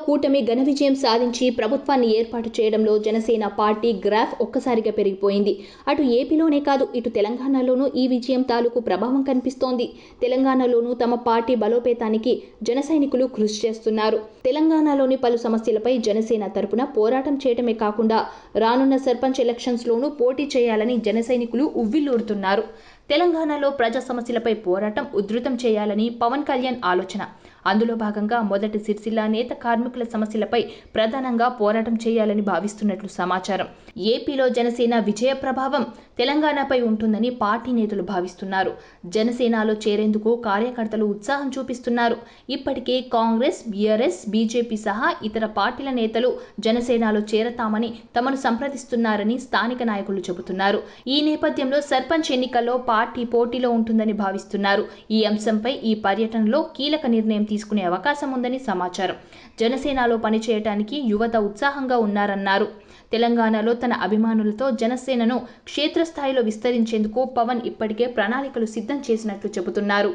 కూటమి ఘన విజయం సాధించి ప్రభుత్వాన్ని ఏర్పాటు చేయడంలో జనసేన పార్టీ గ్రాఫ్ ఒక్కసారిగా పెరిగిపోయింది. అటు ఏపీలోనే కాదు, ఇటు తెలంగాణలోనూ ఈ విజయం తాలూకు ప్రభావం కనిపిస్తోంది. తెలంగాణలోనూ తమ పార్టీ బలోపేతానికి జన సైనికులు కృషి చేస్తున్నారు. తెలంగాణలోని పలు సమస్యలపై జనసేన తరపున పోరాటం చేయడమే కాకుండా రానున్న సర్పంచ్ ఎలక్షన్స్లోనూ పోటీ చేయాలని జన సైనికులు ఉవ్విళ్లూరుతున్నారు. తెలంగాణలో ప్రజా సమస్యలపై పోరాటం ఉధృతం చేయాలని పవన్ కళ్యాణ్ ఆలోచన. అందులో భాగంగా మొదటి సిరిసిల్ల నేత కార్మికుల సమస్యలపై ప్రధానంగా పోరాటం చేయాలని భావిస్తున్నట్లు సమాచారం. ఏపీలో జనసేన విజయ ప్రభావం తెలంగాణపై ఉంటుందని పార్టీ నేతలు భావిస్తున్నారు. జనసేనలో చేరేందుకు కార్యకర్తలు ఉత్సాహం చూపిస్తున్నారు. ఇప్పటికే కాంగ్రెస్, బీఆర్ఎస్, బీజేపీ సహా ఇతర పార్టీల నేతలు జనసేనలో చేరతామని తమను సంప్రదిస్తున్నారని స్థానిక నాయకులు చెబుతున్నారు. ఈ నేపథ్యంలో సర్పంచ్ ఎన్నికల్లో పార్టీ పోటీలో ఉంటుందని భావిస్తున్నారు. ఈ అంశంపై ఈ పర్యటనలో కీలక నిర్ణయం తీసుకునే అవకాశం ఉందని సమాచారం. జనసేనలో పనిచేయటానికి యువత ఉత్సాహంగా ఉన్నారన్నారు. తెలంగాణలో తన అభిమానులతో జనసేనను క్షేత్రస్థాయిలో విస్తరించేందుకు పవన్ ఇప్పటికే ప్రణాళికలు సిద్ధం చేసినట్లు చెబుతున్నారు.